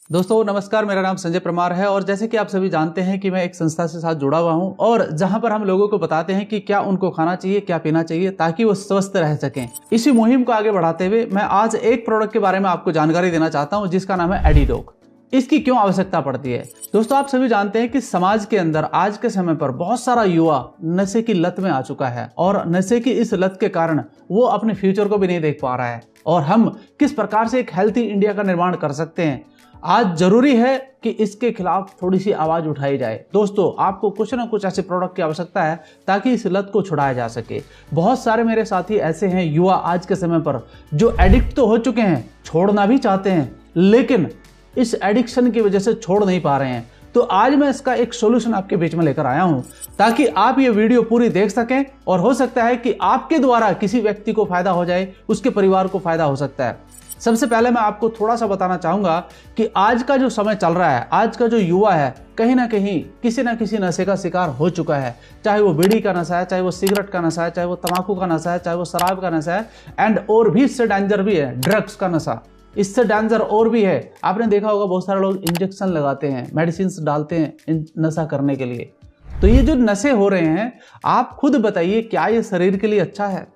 दोस्तों नमस्कार, मेरा नाम संजय परमार है और जैसे कि आप सभी जानते हैं कि मैं एक संस्था से साथ जुड़ा हुआ हूं और जहां पर हम लोगों को बताते हैं कि क्या उनको खाना चाहिए, क्या पीना चाहिए ताकि वो स्वस्थ रह सकें। इसी मुहिम को आगे बढ़ाते हुए मैं आज एक प्रोडक्ट के बारे में आपको जानकारी देना चाहता हूं जिसका नाम है एडिडॉग। इसकी क्यों आवश्यकता पड़ती है? दोस्तों आप सभी जानते हैं कि समाज के अंदर आज के समय पर बहुत सारा युवा नशे की लत में आ चुका है और नशे की इस लत के कारण वो अपने फ्यूचर को भी नहीं देख पा रहा है। और हम किस प्रकार से एक हेल्थी इंडिया का निर्माण कर सकते हैं, आज जरूरी है कि इसके खिलाफ थोड़ी सी आवाज उठाई जाए। दोस्तों आपको कुछ ना कुछ ऐसे प्रोडक्ट की आवश्यकता है ताकि इस लत को छुड़ाया जा सके। बहुत सारे मेरे साथी ऐसे हैं युवा आज के समय पर जो एडिक्ट तो हो चुके हैं, छोड़ना भी चाहते हैं लेकिन इस एडिक्शन की वजह से छोड़ नहीं पा रहे हैं। तो आज मैं इसका एक सॉल्यूशन आपके बीच में लेकर आया हूं ताकि आप ये वीडियो पूरी देख सकें और हो सकता है कि आपके द्वारा किसी व्यक्ति को फायदा हो जाए, उसके परिवार को फायदा हो सकता है। सबसे पहले मैं आपको थोड़ा सा बताना चाहूंगा कि आज का जो समय चल रहा है, आज का जो युवा है कहीं ना कहीं किसी ना किसी नशे का शिकार हो चुका है। चाहे वो बीड़ी का नशा है, चाहे वो सिगरेट का नशा है, चाहे वो तंबाकू का नशा है, चाहे वो शराब का नशा है एंड और भी इससे डेंजर भी है ड्रग्स का नशा। इससे डेंजर और भी है, आपने देखा होगा बहुत सारे लोग इंजेक्शन लगाते हैं, मेडिसिन डालते हैं नशा करने के लिए। तो ये जो नशे हो रहे हैं, आप खुद बताइए क्या ये शरीर के लिए अच्छा है?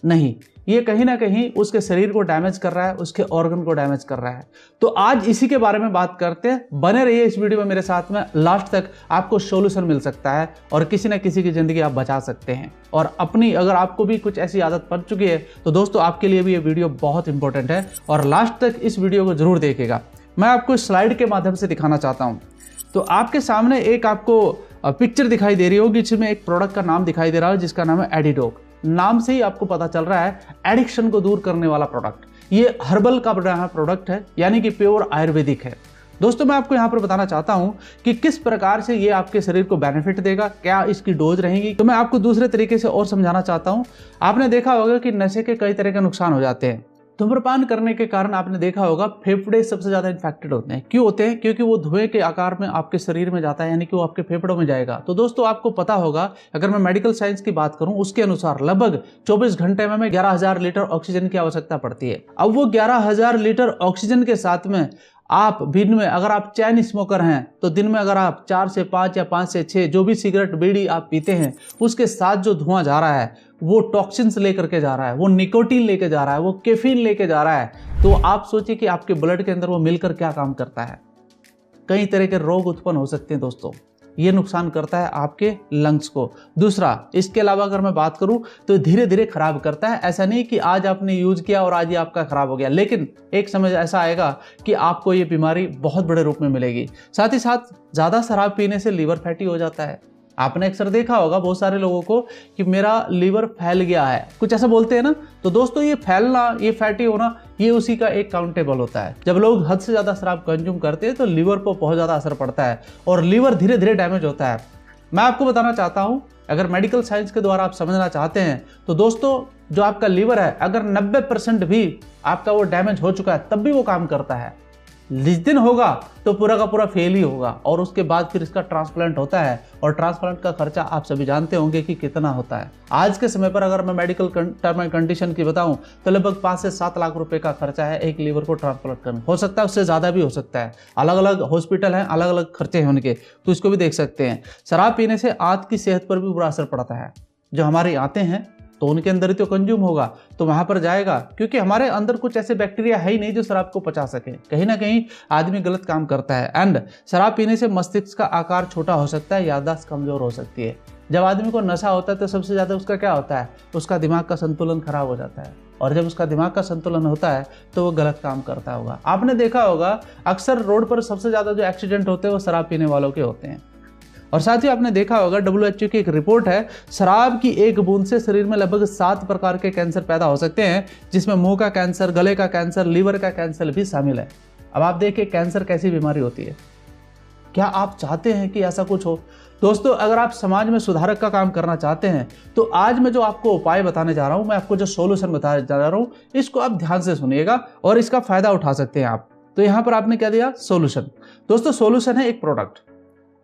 नहीं, ये कहीं ना कहीं उसके शरीर को डैमेज कर रहा है, उसके ऑर्गन को डैमेज कर रहा है। तो आज इसी के बारे में बात करते हैं। बने रहिए इस वीडियो में मेरे साथ में, लास्ट तक आपको सॉल्यूशन मिल सकता है और किसी ना किसी की जिंदगी आप बचा सकते हैं। और अपनी अगर आपको भी कुछ ऐसी आदत पड़ चुकी है तो दोस्तों आपके लिए भी ये वीडियो बहुत इंपॉर्टेंट है और लास्ट तक इस वीडियो को जरूर देखिएगा। मैं आपको स्लाइड के माध्यम से दिखाना चाहता हूँ। तो आपके सामने एक आपको पिक्चर दिखाई दे रही होगी जिसमें एक प्रोडक्ट का नाम दिखाई दे रहा है जिसका नाम है एडिडॉग। नाम से ही आपको पता चल रहा है एडिक्शन को दूर करने वाला प्रोडक्ट। ये हर्बल का बना प्रोडक्ट है, यानी कि प्योर आयुर्वेदिक है। दोस्तों मैं आपको यहाँ पर बताना चाहता हूँ कि किस प्रकार से ये आपके शरीर को बेनिफिट देगा, क्या इसकी डोज रहेगी। तो मैं आपको दूसरे तरीके से और समझाना चाहता हूँ। आपने देखा होगा कि नशे के कई तरह के नुकसान हो जाते हैं। धूम्रपान करने के कारण आपने देखा होगा फेफड़े सबसे ज्यादा इन्फेक्टेड होते हैं। क्यों होते हैं? क्योंकि वो धुएं के आकार में आपके शरीर में जाता है, यानी कि वो आपके फेफड़ों में जाएगा। तो दोस्तों आपको पता होगा, अगर मैं मेडिकल साइंस की बात करूं उसके अनुसार लगभग 24 घंटे में 11,000 लीटर ऑक्सीजन की आवश्यकता पड़ती है। अब वो 11,000 लीटर ऑक्सीजन के साथ में आप दिन में, अगर आप चैन स्मोकर हैं तो दिन में अगर आप 4 से 5 या 5 से 6 जो भी सिगरेट बीड़ी आप पीते हैं, उसके साथ जो धुआं जा रहा है वो टॉक्सिन्स लेकर के जा रहा है, वो निकोटीन लेके जा रहा है, वो कैफीन लेके जा रहा है। तो आप सोचिए कि आपके ब्लड के अंदर वो मिलकर क्या काम करता है। कई तरह के रोग उत्पन्न हो सकते हैं दोस्तों। ये नुकसान करता है आपके लंग्स को। दूसरा, इसके अलावा अगर मैं बात करूं तो धीरे धीरे खराब करता है। ऐसा नहीं कि आज आपने यूज किया और आज ही आपका खराब हो गया, लेकिन एक समय ऐसा आएगा कि आपको ये बीमारी बहुत बड़े रूप में मिलेगी। साथ ही साथ ज्यादा शराब पीने से लीवर फैटी हो जाता है। आपने अक्सर देखा होगा बहुत सारे लोगों को कि मेरा लीवर फैल गया है, कुछ ऐसा बोलते हैं ना। तो दोस्तों ये फैलना, ये फैटी होना, ये उसी का एक काउंटेबल होता है। जब लोग हद से ज्यादा शराब कंज्यूम करते हैं तो लीवर पर बहुत ज्यादा असर पड़ता है और लीवर धीरे धीरे डैमेज होता है। मैं आपको बताना चाहता हूं, अगर मेडिकल साइंस के द्वारा आप समझना चाहते हैं तो दोस्तों जो आपका लीवर है, अगर 90% भी आपका वो डैमेज हो चुका है तब भी वो काम करता है। जिस दिन होगा तो पूरा का पूरा फेल ही होगा और उसके बाद फिर इसका ट्रांसप्लांट होता है और ट्रांसप्लांट का खर्चा आप सभी जानते होंगे कि कितना होता है। आज के समय पर अगर मैं मेडिकल टर्म एंड कंडीशन की बताऊं तो लगभग 5 से 7 लाख रुपए का खर्चा है एक लीवर को ट्रांसप्लांट करना। हो सकता है उससे ज्यादा भी हो सकता है, अलग अलग हॉस्पिटल हैं, अलग अलग खर्चे हैं उनके, तो इसको भी देख सकते हैं। शराब पीने से आंत की सेहत पर भी बुरा असर पड़ता है। जो हमारी आंतें हैं तो उनके अंदर ही तो कंज्यूम होगा तो वहां पर जाएगा, क्योंकि हमारे अंदर कुछ ऐसे बैक्टीरिया है ही नहीं जो शराब को पचा सके। कहीं ना कहीं आदमी गलत काम करता है। एंड शराब पीने से मस्तिष्क का आकार छोटा हो सकता है, याददाश्त कमजोर हो सकती है। जब आदमी को नशा होता है तो सबसे ज्यादा उसका क्या होता है, उसका दिमाग का संतुलन खराब हो जाता है और जब उसका दिमाग का संतुलन होता है तो वो गलत काम करता होगा। आपने देखा होगा अक्सर रोड पर सबसे ज्यादा जो एक्सीडेंट होते हैं वो शराब पीने वालों के होते हैं। और साथ ही आपने देखा होगा WHO की एक रिपोर्ट है, शराब की एक बूंद से शरीर में लगभग 7 प्रकार के कैंसर पैदा हो सकते हैं, जिसमें मुंह का कैंसर, गले का कैंसर, लीवर का कैंसर भी शामिल है। अब आप देखिए कैंसर कैसी बीमारी होती है। क्या आप चाहते हैं कि ऐसा कुछ हो? दोस्तों अगर आप समाज में सुधारक का काम करना चाहते हैं तो आज मैं जो आपको उपाय बताने जा रहा हूं, मैं आपको जो सोल्यूशन बताने जा रहा हूं, इसको आप ध्यान से सुनिएगा और इसका फायदा उठा सकते हैं आप। तो यहां पर आपने क्या दिया, सोल्यूशन। दोस्तों सोल्यूशन है एक प्रोडक्ट।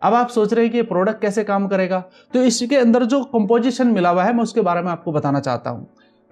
अब आप सोच रहे हैं कि ये प्रोडक्ट कैसे काम करेगा, तो इसके अंदर जो कंपोजिशन मिला हुआ है मैं उसके बारे में आपको बताना चाहता हूं।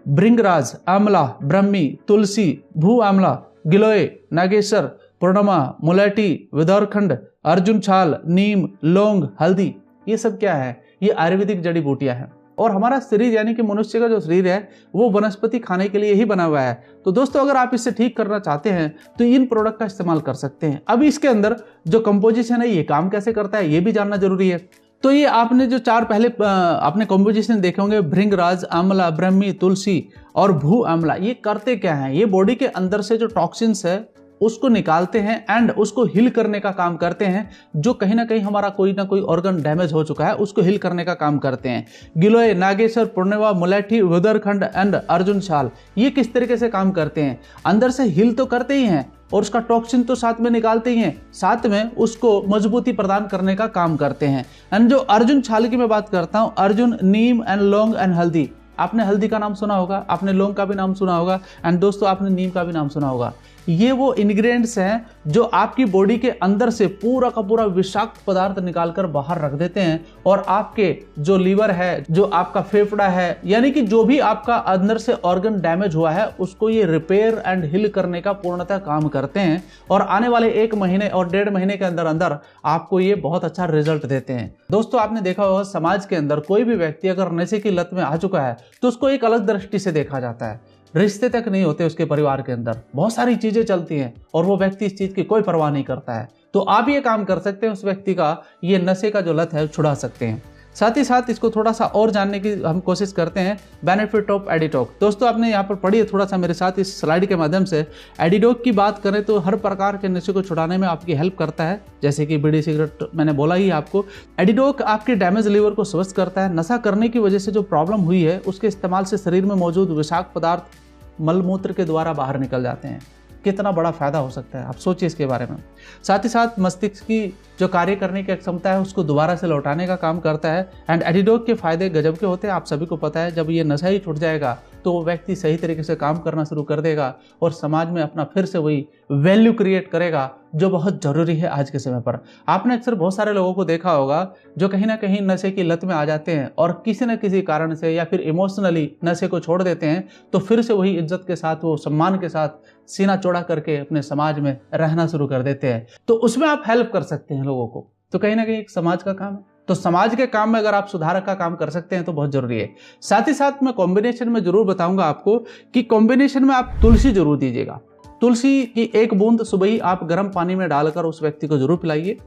भृंगराज, आंवला, ब्रह्मी, तुलसी, भू आंवला, गिलोय, नागेश्वर, पूर्णिमा, मुलेठी, विदर्खंड, अर्जुन छाल, नीम, लौंग, हल्दी, ये सब क्या है? ये आयुर्वेदिक जड़ी बूटियां हैं। और हमारा शरीर यानी कि मनुष्य का जो शरीर है वो वनस्पति खाने के लिए ही बना हुआ है। तो दोस्तों अगर आप इससे ठीक करना चाहते हैं तो इन प्रोडक्ट का इस्तेमाल कर सकते हैं। अब इसके अंदर जो कंपोजिशन है ये काम कैसे करता है ये भी जानना जरूरी है। तो ये आपने जो 4 पहले आपने कंपोजिशन देखे होंगे, भृंगराज, आंवला, ब्रह्मी, तुलसी और भू आंवला, ये करते क्या है? ये बॉडी के अंदर से जो टॉक्सिन्स है उसको निकालते हैं एंड उसको हील करने का काम करते हैं। जो कहीं ना कहीं हमारा कोई ना कोई ऑर्गन डैमेज हो चुका है उसको हील करने का काम करते हैं। गिलोय, नागेश्वर, पूर्णिमा, मुलेठी, विदर्खंड एंड अर्जुन छाल, ये किस तरीके से काम करते हैं? अंदर से हील तो करते ही हैं और उसका टॉक्सिन तो साथ में निकालते ही हैं, साथ में उसको मजबूती प्रदान करने का काम करते हैं। एंड जो अर्जुन छाल की मैं बात करता हूँ, अर्जुन, नीम एंड लौंग एंड हल्दी, आपने हल्दी का नाम सुना होगा, आपने लौंग का भी नाम सुना होगा एंड दोस्तों आपने नीम का भी नाम सुना होगा। ये वो इंग्रेडिएंट्स हैं जो आपकी बॉडी के अंदर से पूरा का पूरा विषाक्त पदार्थ निकालकर बाहर रख देते हैं और आपके जो लीवर है, जो आपका फेफड़ा है, यानी कि जो भी आपका अंदर से ऑर्गन डैमेज हुआ है उसको ये रिपेयर एंड हील करने का पूर्णतः काम करते हैं। और आने वाले 1 महीने और 1.5 महीने के अंदर अंदर आपको ये बहुत अच्छा रिजल्ट देते हैं। दोस्तों आपने देखा होगा समाज के अंदर कोई भी व्यक्ति अगर नशे की लत में आ चुका है तो उसको एक अलग दृष्टि से देखा जाता है, रिश्ते तक नहीं होते उसके परिवार के अंदर, बहुत सारी चीजें चलती हैं और वो व्यक्ति इस चीज की कोई परवाह नहीं करता है। तो आप ये काम कर सकते हैं, उस व्यक्ति का ये नशे का जो लत है छुड़ा सकते हैं। साथ ही साथ इसको थोड़ा सा और जानने की हम कोशिश करते हैं, बेनिफिट ऑफ एडिटॉक। दोस्तों आपने यहाँ पर पढ़ी है थोड़ा सा मेरे साथ इस स्लाइड के माध्यम से। एडिडॉक की बात करें तो हर प्रकार के नशे को छुड़ाने में आपकी हेल्प करता है, जैसे कि बीड़ी, सिगरेट मैंने बोला ही आपको। एडिडॉक आपके डैमेज लीवर को स्वस्थ करता है। नशा करने की वजह से जो प्रॉब्लम हुई है उसके इस्तेमाल से शरीर में मौजूद विषाक्त पदार्थ मलमूत्र के द्वारा बाहर निकल जाते हैं। कितना बड़ा फायदा हो सकता है, आप सोचिए इसके बारे में। साथ ही साथ मस्तिष्क की जो कार्य करने की क्षमता है उसको दोबारा से लौटाने का काम करता है। एंड एडिडॉक के फायदे गजब के होते हैं, आप सभी को पता है। जब ये नशा ही छूट जाएगा तो वो व्यक्ति सही तरीके से काम करना शुरू कर देगा और समाज में अपना फिर से वही वैल्यू क्रिएट करेगा जो बहुत जरूरी है आज के समय पर। आपने अक्सर बहुत सारे लोगों को देखा होगा जो कहीं ना कहीं नशे की लत में आ जाते हैं और किसी न किसी कारण से या फिर इमोशनली नशे को छोड़ देते हैं, तो फिर से वही इज्जत के साथ, वो सम्मान के साथ सीना चौड़ा करके अपने समाज में रहना शुरू कर देते हैं। तो उसमें आप हेल्प कर सकते हैं लोगों को, तो कहीं ना कहीं एक समाज का काम है। तो समाज के काम में अगर आप सुधार का काम कर सकते हैं तो बहुत जरूरी है। साथ ही साथ मैं कॉम्बिनेशन में जरूर बताऊंगा आपको कि कॉम्बिनेशन में आप तुलसी जरूर दीजिएगा। तुलसी की 1 बूंद सुबह ही आप गर्म पानी में डालकर उस व्यक्ति को जरूर पिलाइए।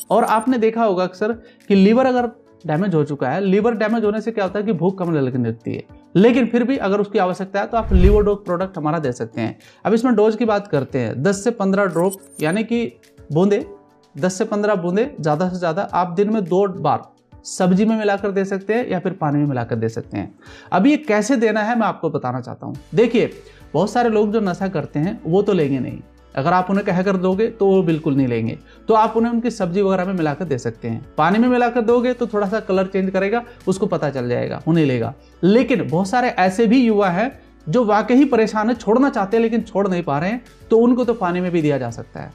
और आपने देखा होगा अक्सर कि लीवर अगर डैमेज हो चुका है, लीवर डैमेज होने से क्या होता है कि भूख कम लगने लगती है, लेकिन फिर भी अगर उसकी आवश्यकता है तो आप लीवोडोक प्रोडक्ट हमारा दे सकते हैं। अब इसमें डोज की बात करते हैं, 10 से 15 ड्रॉप यानी कि बूंदे, 10 से 15 बूंदे ज़्यादा से ज़्यादा आप दिन में 2 बार सब्जी में मिलाकर दे सकते हैं या फिर पानी में मिलाकर दे सकते हैं। अब ये कैसे देना है मैं आपको बताना चाहता हूँ। देखिए बहुत सारे लोग जो नशा करते हैं वो तो लेंगे नहीं, अगर आप उन्हें कहकर दोगे तो वो बिल्कुल नहीं लेंगे, तो आप उन्हें उनकी सब्जी वगैरह में मिलाकर दे सकते हैं। पानी में मिलाकर दोगे तो थोड़ा सा कलर चेंज करेगा, उसको पता चल जाएगा, वो नहीं लेगा। लेकिन बहुत सारे ऐसे भी युवा हैं जो वाकई परेशान है, छोड़ना चाहते हैं लेकिन छोड़ नहीं पा रहे हैं, तो उनको तो पानी में भी दिया जा सकता है।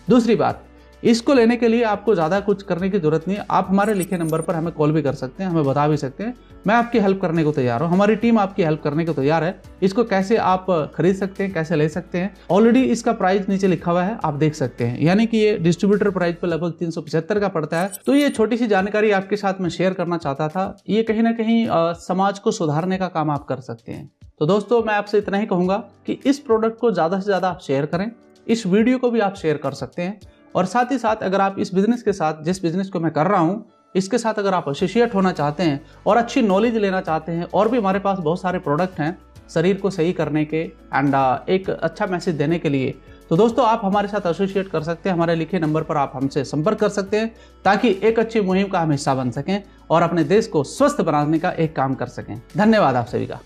दूसरी बात, इसको लेने के लिए आपको ज़्यादा कुछ करने की जरूरत नहीं है। आप हमारे लिखे नंबर पर हमें कॉल भी कर सकते हैं, हमें बता भी सकते हैं, मैं आपकी हेल्प करने को तैयार हूँ, हमारी टीम आपकी हेल्प करने को तैयार है। इसको कैसे आप खरीद सकते हैं, कैसे ले सकते हैं, ऑलरेडी इसका प्राइस नीचे लिखा हुआ है, आप देख सकते हैं। यानी कि ये डिस्ट्रीब्यूटर प्राइस पर लगभग 375 का पड़ता है। तो ये छोटी सी जानकारी आपके साथ में शेयर करना चाहता था। ये कहीं ना कहीं समाज को सुधारने का काम आप कर सकते हैं। तो दोस्तों मैं आपसे इतना ही कहूँगा कि इस प्रोडक्ट को ज़्यादा से ज़्यादा आप शेयर करें, इस वीडियो को भी आप शेयर कर सकते हैं। और साथ ही साथ अगर आप इस बिजनेस के साथ, जिस बिजनेस को मैं कर रहा हूँ, इसके साथ अगर आप एसोसिएट होना चाहते हैं और अच्छी नॉलेज लेना चाहते हैं, और भी हमारे पास बहुत सारे प्रोडक्ट हैं शरीर को सही करने के एंड एक अच्छा मैसेज देने के लिए, तो दोस्तों आप हमारे साथ एसोसिएट कर सकते हैं। हमारे लिखे नंबर पर आप हमसे संपर्क कर सकते हैं ताकि एक अच्छी मुहिम का हम हिस्सा बन सकें और अपने देश को स्वस्थ बनाने का एक काम कर सकें। धन्यवाद आप सभी का।